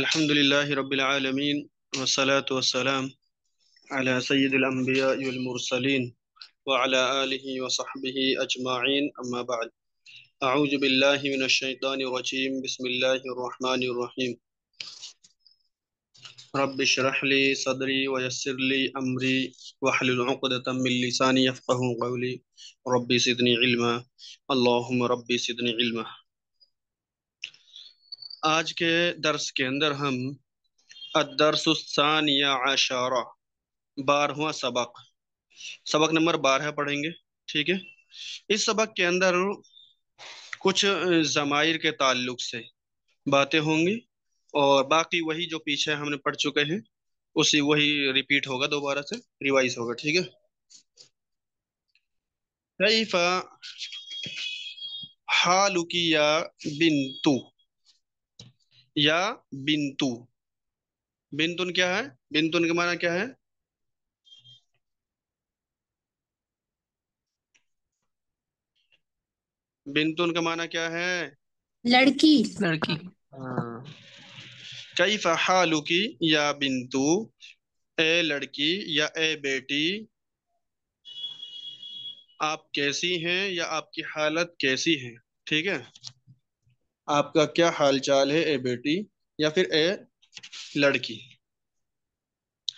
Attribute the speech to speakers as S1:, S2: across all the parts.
S1: الحمدللہ رب العالمین والصلاة والسلام على سید الانبیاء والمرسلین وعلى آلہ وصحبہ اجمعین اما بعد اعوذ باللہ من الشیطان الرجیم بسم اللہ الرحمن الرحیم رب اشرح لی صدری ویسر لی امری واحلل عقدۃ من لسانی یفقہوا قولی رب زدنی علما اللہم رب زدنی علما۔ آج کے درس کے اندر ہم الدرس الثانی عشرہ 12واں سبق نمبر 12 پڑھیں گے، ٹھیک ہے۔ اس سبق کے اندر کچھ ضمائر کے تعلق سے باتیں ہوں گی اور باقی وہی جو پیچھے ہم نے پڑھ چکے ہیں وہی ریپیٹ ہوگا، دوبارہ سے ریوائز ہوگا، ٹھیک ہے۔ کیف حالک یا بنتو، یا بنتو، بنتن کیا ہے؟ بنتن کے معنی کیا ہے؟ بنتن کا معنی کیا ہے؟
S2: لڑکی۔
S1: ہاں۔ کیف حالک یا بنتو، اے لڑکی یا اے بیٹی، آپ کیسی ہیں یا آپ کی حالت کیسی ہے، ٹھیک ہے۔ آپ کا کیا حال چال ہے اے بیٹی یا پھر اے لڑکی،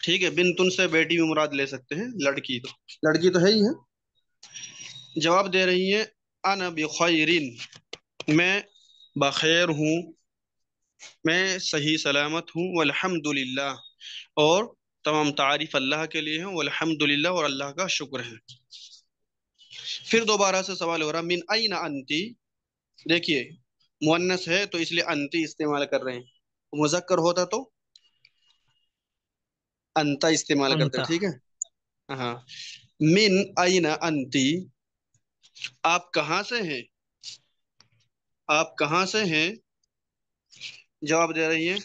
S1: ٹھیک ہے۔ بنتن سے بیٹی بھی مراد لے سکتے ہیں، لڑکی تو ہے ہی ہے۔ جواب دے رہی ہے انا بخیرن، میں بخیر ہوں، میں صحیح سلامت ہوں، والحمدللہ، اور تمام تعریف اللہ کے لیے ہیں، والحمدللہ، اور اللہ کا شکر ہے۔ پھر دوبارہ سے سوال ہو رہا من این انتی، دیکھیے مؤنث ہے تو اس لیے انتی استعمال کر رہے ہیں، مذکر ہوتا تو انتا استعمال کرتے، ٹھیک ہے۔ ہاں، من این انتی، آپ کہاں سے ہیں، آپ کہاں سے ہیں؟ جواب دے رہی ہے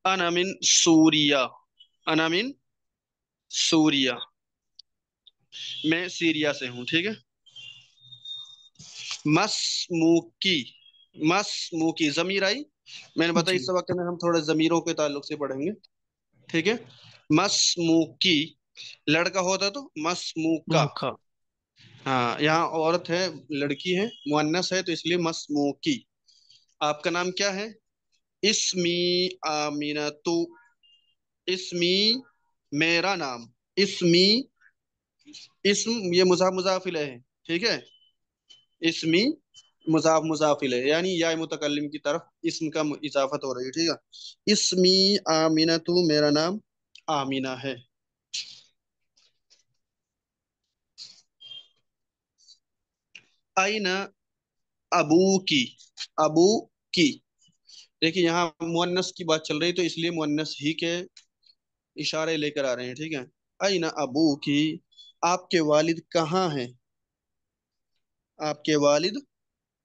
S1: انا من سوریا، انا من سوریا، میں سیریا سے ہوں، ٹھیک ہے۔ مسموکی، مسموکی ضمیر آئی، میں نے بتایا اس وقت میں ہم تھوڑے ضمیروں کے تعلق سے پڑھیں گے، ٹھیک ہے۔ مسموکی لڑکا ہوتا تو مسموکا، ہاں یہاں عورت ہے، لڑکی ہے، مؤنث ہے تو اس لیے مسموکی۔ آپ کا نام کیا ہے؟ اسمی آمینتو، اسمی میرا نام، اسمی، اسم یہ مضاف مضاف الیہ ہے، ٹھیک ہے۔ اسمی مضاف مضاف الیہ، یعنی یا متکلم کی طرف اسم کا اضافت ہو رہی ہے، ٹھیک ہے۔ اسمی آمینتو، میرا نام آمینہ ہے۔ این ابو کی، ابو کی، دیکھیے یہاں مؤنث کی بات چل رہی تو اس لیے مؤنث ہی کے اشارے لے کر آ رہے ہیں، ٹھیک ہے۔ این ابو کی، آپ کے والد کہاں ہیں، آپ کے والد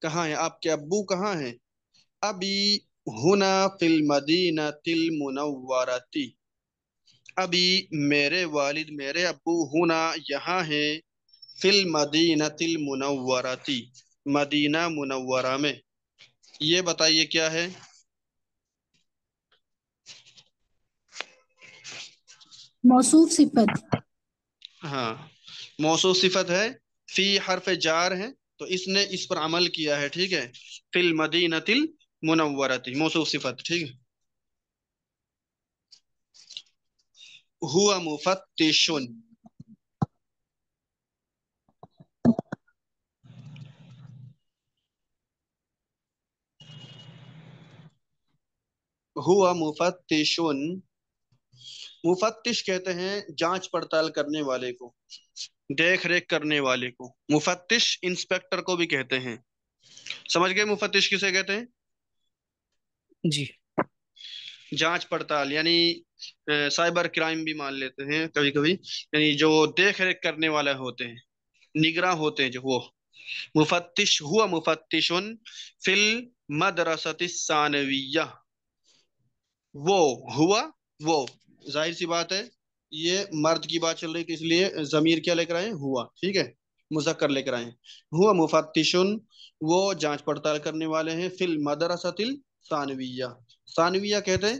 S1: کہاں ہیں، آپ کے ابو کہاں ہیں؟ ابی ہنا فی المدینۃ المنورۃ، ابھی میرے والد، میرے ابو ہنا یہاں ہیں، فی المدینۃ المنورۃ، مدینہ منورہ میں۔ یہ بتائیے کیا ہے؟
S2: موصوف صفت۔
S1: ہاں، موصوف صفت ہے، فی حرف جار ہے تو اس نے اس پر عمل کیا ہے، ٹھیک ہے۔ فی المدینۃ المنورۃ موصوف صفت، ٹھیک ہے۔ ہوا مفتش، ہوا مفتش، مفتش کہتے ہیں جانچ پڑتال کرنے والے کو، دیکھ ریکھ کرنے والے کو۔ مفتش انسپیکٹر کو بھی کہتے ہیں، سمجھ گئے مفتش کسے کہتے ہیں؟
S3: جی،
S1: جانچ پڑتال، یعنی سائبر کرائم بھی مان لیتے ہیں کبھی کبھی، یعنی جو دیکھ ریکھ کرنے والے ہوتے ہیں، نگراں ہوتے ہیں جو، وہ مفتش۔ ہوا مفتش فی المدرسۃ الثانویہ، وہ ہوا، وہ ظاہر سی بات ہے یہ مرد کی بات چل رہی تھی اس لیے ضمیر کیا لے کر آئے؟ ہوا، ٹھیک ہے، مذکر لے کر آئے۔ ہوا مفتشن، وہ جانچ پڑتال کرنے والے ہیں، فی المدرسۃ الثانویہ، ثانویہ کہتے ہیں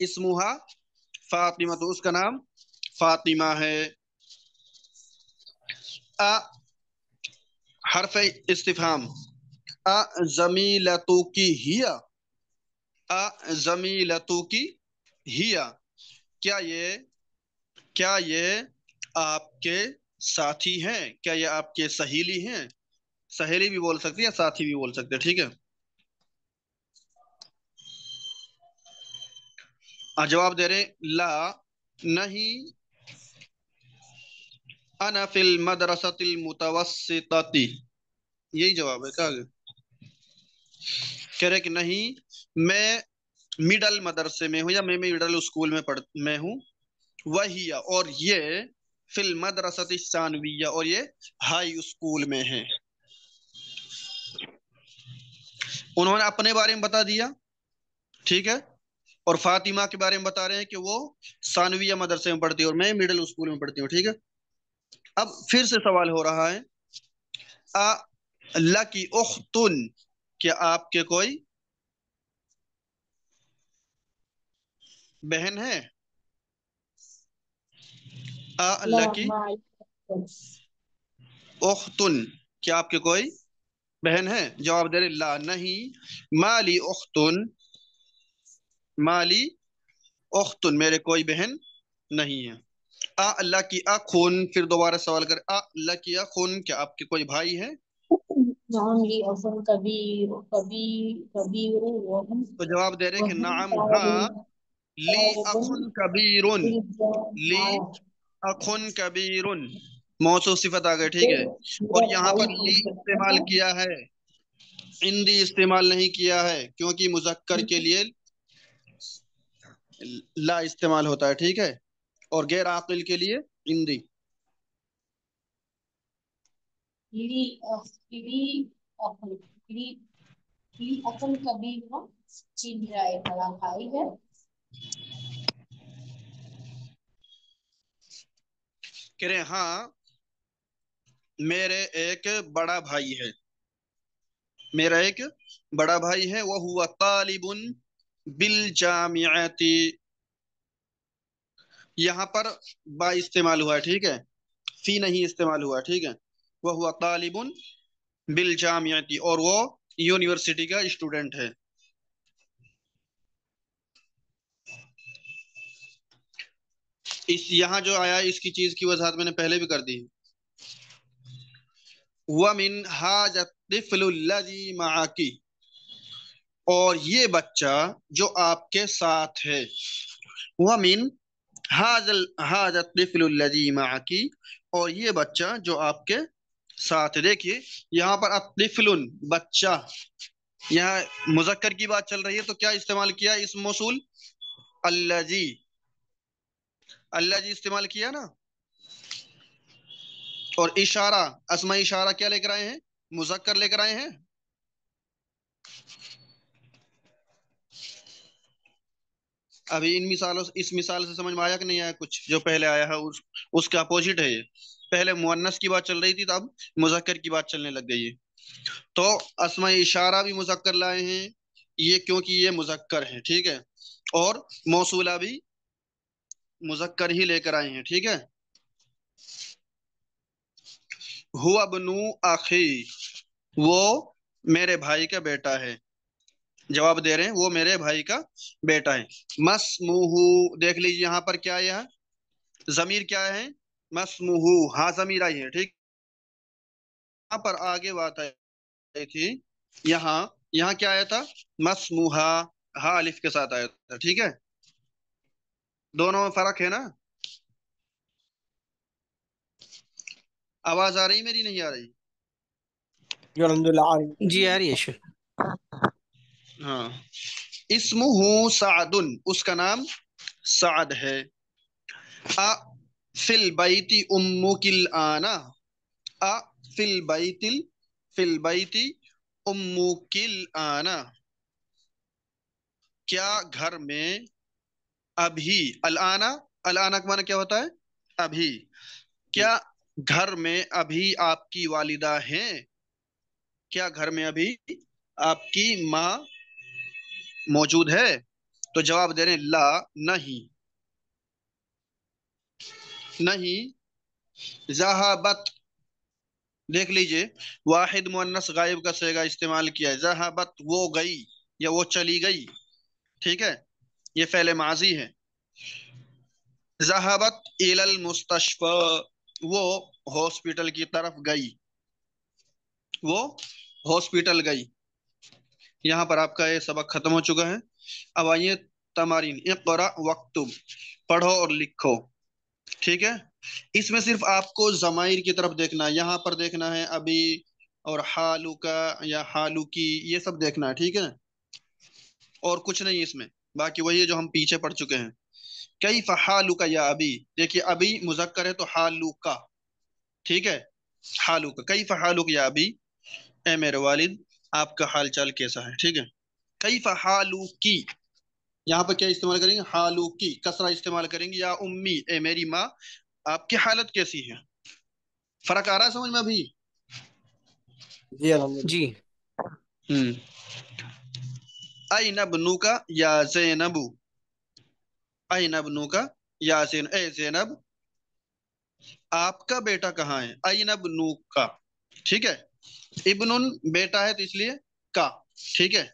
S1: اسمہا فاطمہ، تو اس کا نام فاطمہ ہے. حرف استفہام، زمیلتو کی ہیا، زمیلتو کی ہیا، کیا یہ آپ کے ساتھی ہیں، کیا یہ آپ کے سہیلی ہیں. سہیلی بھی بول سکتے ہیں، ساتھی بھی بول سکتے ہیں. ٹھیک ہے. جواب دے رہے لا نہیں، انا فی المدرسۃ المتوسطۃ، یہی جواب ہے. کیا کہہ رہے کہ نہیں میں مڈل مدرسے میں ہوں، یا میں مڈل اسکول میں ہوں. وہی اور یہ فی المدرسۃ الثانویہ، اور یہ ہائی اسکول میں ہے. انہوں نے اپنے بارے میں بتا دیا. ٹھیک ہے. اور فاطمہ کے بارے میں بتا رہے ہیں کہ وہ ثانویہ مدرسے میں پڑھتی ہے اور میں مڈل اسکول میں پڑھتی ہوں. ٹھیک ہے. اب پھر سے سوال ہو رہا ہے، لکی اختن، کیا آپ کے کوئی بہن ہے.
S2: لا
S1: لکی
S2: ما
S1: اختن، کیا آپ کے کوئی بہن ہے. جواب دے رہے لا نہیں، مالی اختن، مالی اختن، میرے کوئی بہن نہیں ہے. اللہ کی اخن، پھر دوبارہ سوال کرے اللہ کی اخن، کیا آپ کے کوئی بھائی ہے.
S2: نعم لي أخ كبير كبير
S1: تو جواب دے رہے کہ
S2: وهم
S1: نعم ہاں،
S2: طالب
S1: لی اخن کبیرن، لی
S2: بالجامعة
S1: اخن کبیرن، موصوف صفت آ گئے. ٹھیک ہے. اور
S2: میرا
S1: یہاں
S2: بھائی
S1: پر لی استعمال
S2: ہے.
S1: کیا ہے، عندی استعمال نہیں کیا ہے، کیونکہ مذکر کے لیے لا استعمال ہوتا ہے. ٹھیک ہے. اور غیر عاقل کے لیے عندی.
S2: لی اخن کبیر چین میرا ایک بڑا بھائی ہے.
S1: کہہ رہے ہاں میرے ایک بڑا بھائی ہے، میرا ایک بڑا بھائی ہے. وہ ہوا طالب بالجامعۃ، یہاں پر با استعمال ہوا ہے. ٹھیک ہے. فی نہیں استعمال ہوا ہے. ٹھیک ہے. وہ ہوا طالب بالجامعۃ، اور وہ یونیورسٹی کا اسٹوڈنٹ ہے. یہاں جو آیا اس کی چیز کی وضاحت میں نے پہلے بھی کر دی. وَمِنْ هَذَا الطِّفْلُ الَّذِي مَعَكِ، اور یہ بچہ جو آپ کے ساتھ ہے. وَمِنْ هَذَا الطِّفْلُ الَّذِي مَعَكِ، اور یہ بچہ جو آپ کے ساتھ ہے. دیکھیے یہاں پر الطفل بچہ، یہاں مذکر کی بات چل رہی ہے تو کیا استعمال کیا اسم موصول الذی، الذی استعمال کیا نا. اور اشارہ اسماء اشارہ کیا لے کر آئے ہیں، مذکر لے کر آئے ہیں. ابھی ان مثالوں اس مثال سے سمجھ میں آیا کہ نہیں آیا. کچھ جو پہلے آیا ہے اس کا اپوزٹ ہے یہ. پہلے مؤنث کی بات چل رہی تھی تو اب مذکر کی بات چلنے لگ گئی ہے. تو اسماء اشارہ بھی مذکر لائے ہیں یہ، کیونکہ یہ مذکر ہے. ٹھیک ہے. اور موصولہ بھی مذکر ہی لے کر آئے ہیں. ٹھیک ہے. هو ابن اخی، وہ میرے بھائی کا بیٹا ہے. جواب دے رہے ہیں وہ میرے بھائی کا بیٹا ہے. مسموہ، دیکھ لیجیے یہاں پر کیا ہے، ضمیر کیا ہے، مسموہ، ہاں ضمیر آئی ہے. ٹھیک. یہاں پر آگے بات آئی تھی، یہاں کیا آیا تھا، مسموہا، ہا الف کے ساتھ آیا تھا. ٹھیک ہے. دونوں میں فرق ہے نا. آواز آ رہی میری، نہیں آ رہی.
S4: جو الحمد للہ آ رہی
S3: جی آ رہی ہے شیخ.
S1: ہاں. اسمہ سعد، اس کا نام سعد ہے. فی البیت امک الآن، فی البیت امک الآن، کیا گھر میں ابھی، الآن، الآن کا معنی کیا ہوتا ہے، ابھی. کیا گھر میں ابھی آپ کی والدہ ہیں، کیا گھر میں ابھی آپ کی ماں موجود ہے. تو جواب دے رہے ہیں لا، نہیں، نہیں، ذہبت، دیکھ لیجئے واحد مؤنث غائب کا صیغہ استعمال کیا ہے، ذہبت وہ گئی یا وہ چلی گئی، ٹھیک ہے، یہ فعل ماضی ہے۔ ذہبت الی المستشفى، وہ ہاسپٹل کی طرف گئی، وہ ہاسپٹل گئی۔ یہاں پر آپ کا یہ سبق ختم ہو چکا ہے۔ اب آئیے تمارین، اقرا وکتب، پڑھو اور لکھو، ٹھیک ہے۔ اس میں صرف آپ کو ضمائر کی طرف دیکھنا ہے، یہاں پر دیکھنا ہے ابھی اور حالو کا یا حالو کی، یہ سب دیکھنا ہے، ٹھیک ہے، اور کچھ نہیں اس میں، باقی وہی ہے جو ہم پیچھے پڑھ چکے ہیں۔ کیف حالک یا ابی، دیکھیے ابھی مذکر ہے تو حالو کا، ٹھیک ہے، حالو کا، کیف حالک یا ابی، اے میرے والد آپ کا حال چال کیسا ہے، ٹھیک ہے۔ کیف حالو کی، یہاں پہ کیا استعمال کریں گے، حالو کی، کسرہ استعمال کریں گے، یا امی اے میری ماں آپ کی حالت کیسی ہے۔ فرق آ رہا ہے سمجھ میں ابھی؟
S4: جی الحمدللہ۔
S3: جی
S1: ہوں این ابنوک یا زینب، این ابنوک یا زین، اے زینب آپ کا بیٹا کہاں ہے، این ابنوک کا، ٹھیک ہے، ابن بیٹا ہے تو اس لیے کا، ٹھیک ہے۔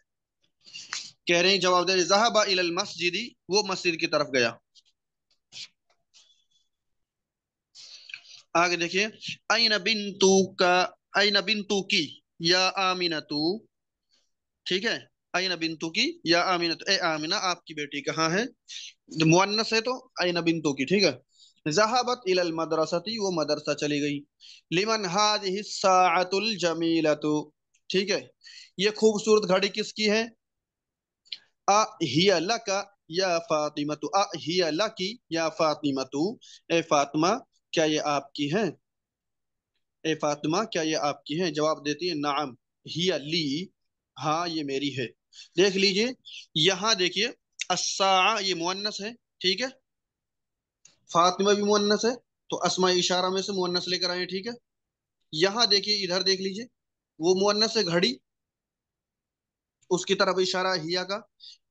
S1: کہہ رہے ہیں جواب دے رہے ذهب الى المسجد، وہ مسجد کی طرف گیا۔ آگے دیکھیے این بنتو کا، این بنتو کی یا آمینتو، ٹھیک ہے، این بنتو کی یا آمینتو، اے آمینہ آپ کی بیٹی کہاں ہے، مؤنث ہے تو این بنتو کی، ٹھیک ہے۔ ذهبت الى المدرسة، وہ مدرسہ چلی گئی۔ لمن هذه الساعة الجمیلة، ٹھیک ہے، یہ خوبصورت گھڑی کس کی ہے، ہی لک یا فاطمہ، ہی لکی یا فاطمہ، اے فاطمہ کیا یہ آپ کی ہیں، اے فاطمہ کیا یہ آپ کی ہیں، جواب دیتی ہے نعم ہی لی، ہاں یہ میری ہے۔ دیکھ لیجئے یہاں دیکھیے الساعہ یہ مؤنث ہے، ٹھیک ہے، فاطمہ بھی مؤنث ہے تو اسماء اشارہ میں سے مؤنث لے کر آئے، ٹھیک ہے۔ یہاں دیکھیے ادھر دیکھ لیجئے وہ مؤنث ہے گھڑی، اس کی طرف اشارہ ہیا کا،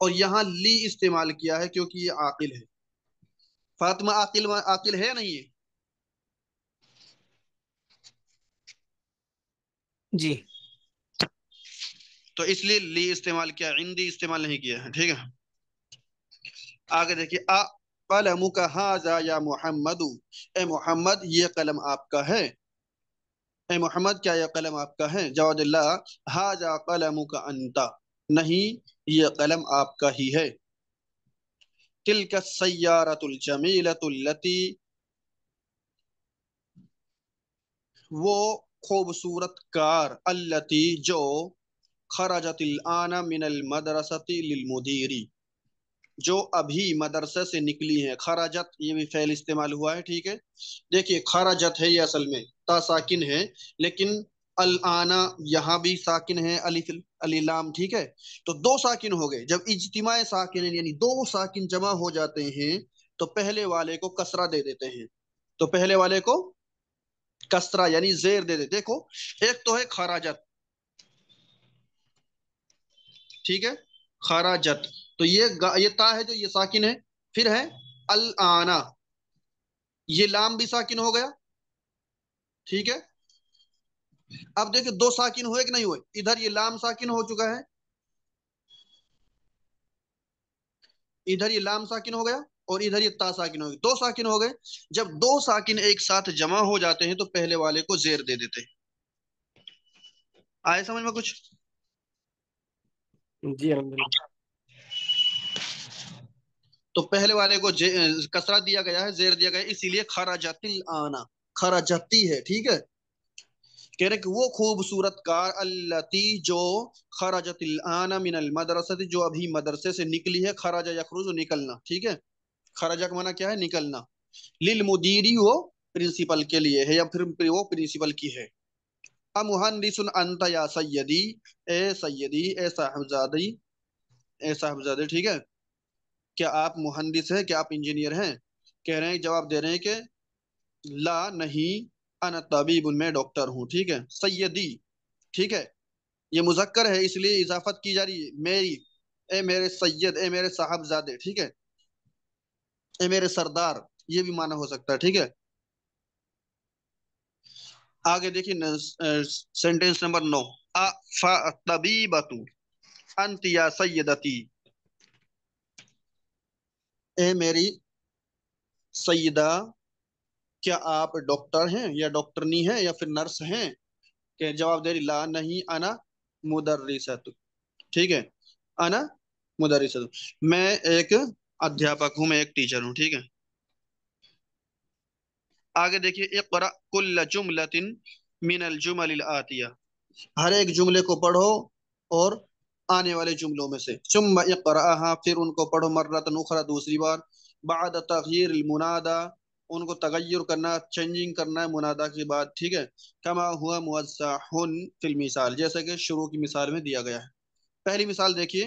S1: اور یہاں لی استعمال کیا ہے کیونکہ یہ عاقل ہے۔ فاطمہ عاقل ہے یا نہیں ہے؟
S3: جی
S1: تو اس لیے لی استعمال کیا، عندی استعمال نہیں کیا ہے، ٹھیک ہے۔ آگے دیکھیے قلمک ھذا یا محمد، اے محمد یہ قلم آپ کا ہے، اے محمد کیا یہ قلم آپ کا ہے، جواب اللہ ھذا قلمک انت، نہیں یہ قلم آپ کا ہی ہے۔ تلک السیارۃ الجمیلۃ التی، وہ خوبصورت کار، التی جو، خرجت الآن من المدرسۃ للمدیر، جو ابھی مدرسے سے نکلی ہیں، خرجت یہ بھی فعل استعمال ہوا ہے، ٹھیک ہے۔ دیکھیے خرجت ہے یہ اصل میں تا ساکن ہے، لیکن الآن یہاں بھی ساکن ہے، الف علی لام، ٹھیک ہے، تو دو ساکن ہو گئے۔ جب اجتماع ساکن یعنی دو ساکن جمع ہو جاتے ہیں تو پہلے والے کو کسرہ دے دیتے ہیں، تو پہلے والے کو کسرہ یعنی زیر دے دیتے۔ دیکھو ایک تو ہے خراجت، ٹھیک ہے، خراجت، تو یہ تا ہے جو یہ ساکن ہے، پھر ہے الانا، یہ لام بھی ساکن ہو گیا، ٹھیک ہے۔ اب دیکھیں دو ساکن ہوئے کہ نہیں ہوئے، ادھر یہ لام ساکن ہو چکا ہے، ادھر یہ لام ساکن ہو گیا اور ادھر یہ تا ساکن ہو گیا، دو ساکن ہو گئے۔ جب دو ساکن ایک ساتھ جمع ہو جاتے ہیں تو پہلے والے کو زیر دے دیتے ہیں۔ آئے سمجھ میں کچھ؟
S4: جی الحمدللہ۔
S1: تو پہلے والے کو کسرہ دیا گیا ہے، زیر دیا گیا ہے، اسی لیے خرجت الانا، خرجتی ہے، ٹھیک ہے۔ کہہ رہے کہ وہ خوبصورت کار التی جو، خرجت الان من المدرسہ جو ابھی مدرسے سے نکلی ہے، خرج یخرج نکلنا، ٹھیک ہے، خرجہ کا معنی کیا ہے، نکلنا، للمدیری وہ پرنسپل کے لیے ہے یا پھر وہ پرنسپل کی ہے۔ امہندس انت یا سیدی، اے سیدی اے صاحبزادی، اے صاحبزادے، ٹھیک ہے، کیا آپ مہندس ہیں، کیا آپ انجینئر ہیں، کہہ رہے ہیں جواب دے رہے ہیں کہ لا نہیں، انا طبیب میں ڈاکٹر ہوں، ٹھیک ہے۔ سیدی، ٹھیک ہے، یہ مذکر ہے اس لیے اضافت کی جا رہی ہے میری، اے میرے سید، اے میرے صاحبزادے، ٹھیک ہے، اے میرے سردار، یہ بھی معنی ہو سکتا ہے، ٹھیک ہے۔ آگے دیکھیے سینٹینس نمبر 9، طبیبۃ انت یا سیدتی، اے میری سیدہ، کیا آپ ڈاکٹر ہیں یا ڈاکٹرنی ہیں یا پھر نرس ہیں؟ کہ جواب دے رہی لا نہیں، انا مدرسۃ، ٹھیک ہے، انا مدرسۃ، میں ایک ادھیاپک ہوں، میں ایک ٹیچر ہوں، ٹھیک ہے۔ آگے دیکھیے اقرأ کل جملۃ من الجمل الآتیہ، ہر ایک جملے کو پڑھو اور آنے والے جملوں میں سے، ثم اقرأها، پھر ان کو پڑھو مرۃ اخرى، دوسری بار، بعد تغییر المنادى، ان کو تغیر کرنا، چینجنگ کرنا ہے منادا کے بعد، ٹھیک ہے، کما ہوا موضح فی المثال، جیسے کہ شروع کی مثال میں دیا گیا ہے۔ پہلی مثال دیکھیے،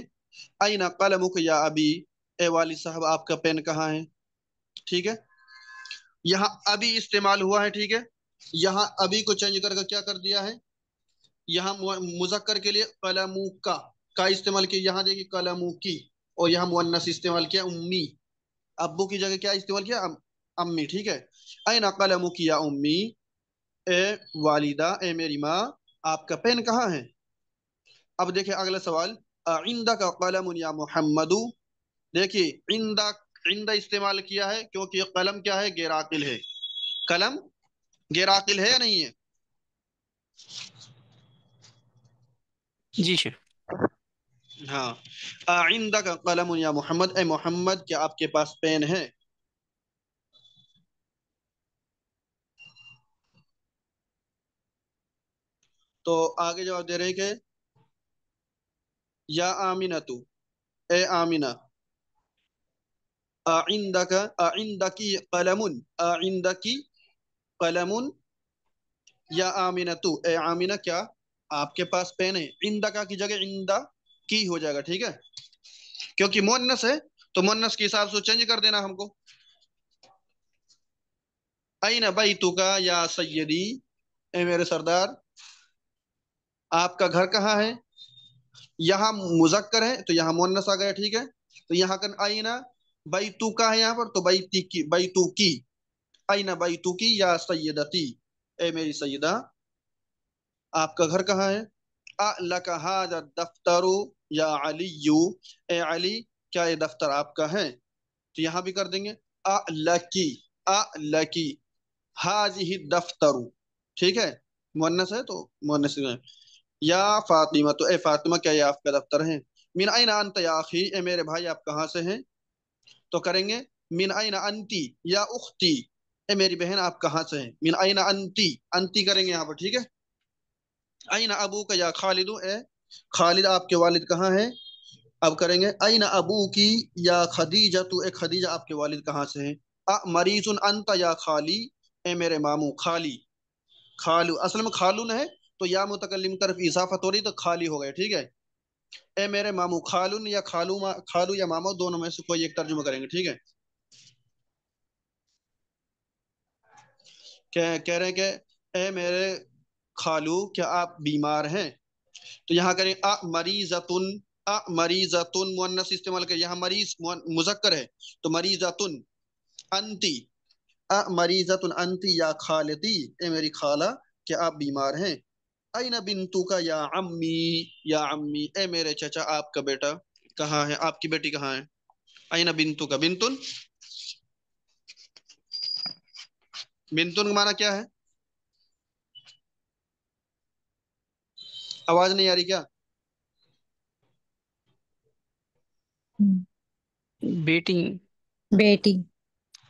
S1: این قلمک یا ابی، اے والد صاحب آپ کا پین کہاں ہے، ٹھیک ہے، یہاں ابھی استعمال ہوا ہے، ٹھیک ہے، یہاں ابھی کو چینج کر کے کیا کر دیا ہے، یہاں مذکر کے لیے قلمو کا استعمال کیا، یہاں دیکھیے قلمو کی، اور یہاں مؤنث استعمال کیا امی، ابو کی جگہ کیا استعمال کیا، امی، ٹھیک ہے، این قلمو کی یا امی، اے والدہ، اے میری ماں، آپ کا پین کہاں ہے۔ اب دیکھیں اگلا سوال، عندک قلم یا محمد، دیکھیے عند استعمال کیا ہے کیونکہ قلم کیا ہے، غیر عاقل ہے، قلم غیر عاقل ہے یا نہیں ہے؟
S3: جی شیخ۔
S1: ہاں، عندک قلم یا محمد، اے محمد کیا آپ کے پاس پین ہے۔ تو آگے جواب دے رہے ہیں کہ یا آمینہ، اے آمینہ، عندکی قلم، عندکی قلم یا آمینہ، اے آمینہ کیا آپ کے پاس پین ہے، عندکا کی جگہ عندہ کی ہو جائے گا، ٹھیک ہے، کیونکہ مؤنث ہے تو مؤنث کے حساب سے چینج کر دینا ہم کو۔ این بیتکا یا سیدی، اے میرے سردار آپ کا گھر کہاں ہے، یہاں مذکر ہے تو یہاں مؤنث آ گیا، ٹھیک ہے، تو یہاں کن آئینہ بیتوکا ہے، یہاں پر تو بیتوکی، آئینہ بیتوکی یا سیدتی، اے میری سیدہ آپ کا گھر کہاں ہے، لک ھذا الدفتر یا علی، اے علی کیا یہ دفتر آپ کا ہے، تو یہاں بھی کر دیں گے لکی، لکی ھذہ الدفتر، ٹھیک ہے، مؤنث ہے تو مؤنث ہے، یا فاطمہ، تو اے فاطمہ کیا یہ آپ کا دفتر ہے، من این انت یا اخی، اے میرے بھائی آپ کہاں سے ہیں، تو کریں گے من این انتی یا اختی، اے میری بہن آپ کہاں سے ہیں، من این انتی، انتی کریں گے یہاں پر، ٹھیک ہے، این ابو کا یا خالد، اے خالد آپ کے والد کہاں ہیں، اب کریں گے این ابو کی یا خدیجہ، تو اے خدیجہ آپ کے والد کہاں سے ہیں، مریض انت یا خالی، اے میرے ماموں خالی، خالو اصل میں خالون ہے تو یا متکلم طرف اضافت ہو رہی تو خالی ہو گئے، ٹھیک ہے، اے میرے ماموں خالون یا خالو یا ماموں دونوں میں سے کوئی ایک ترجمہ کریں گے، ٹھیک ہے، کہہ رہے ہیں کہ اے میرے خالو کیا آپ بیمار ہیں، تو یہاں کریں مریضتن، مریضتن مؤنث استعمال کریں، یہاں مریض مذکر ہے تو مریضتن، انتی مریضتن انتی یا خالتی، اے میری خالہ کیا آپ بیمار ہیں، این بنتو کا یا عمی، یا عمی اے میرے چچا آپ کا بیٹا کہاں ہے، آپ کی بیٹی کہاں ہے، این بنتو کا، بنتن، بنتن کا معنی کیا ہے، آواز نہیں آ رہی کیا،
S3: بیٹی۔
S2: بیٹی،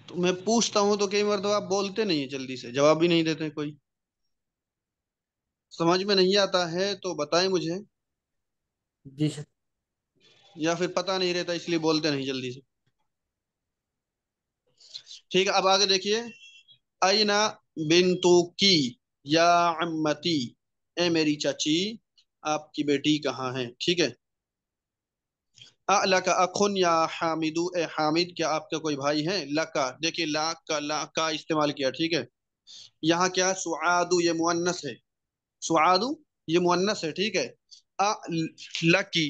S1: تو میں پوچھتا ہوں تو کئی مرتبہ آپ بولتے نہیں ہیں جلدی سے، جواب بھی نہیں دیتے کوئی، سمجھ میں نہیں آتا ہے تو بتائیں مجھے،
S4: جی سر،
S1: یا پھر پتہ نہیں رہتا اس لیے بولتے نہیں جلدی سے، ٹھیک ہے۔ اب آگے دیکھیے، اینا بنتو کی یا عمتی، اے میری چاچی آپ کی بیٹی کہاں ہے، ٹھیک ہے، لک اخن یا حامدو، اے حامد کیا آپ کا کوئی بھائی ہے، لکا دیکھیے لا کا استعمال کیا، ٹھیک ہے، یہاں کیا سعادو یہ مؤنث ہے، سعادو یہ مؤنث ہے، ٹھیک ہے، لکی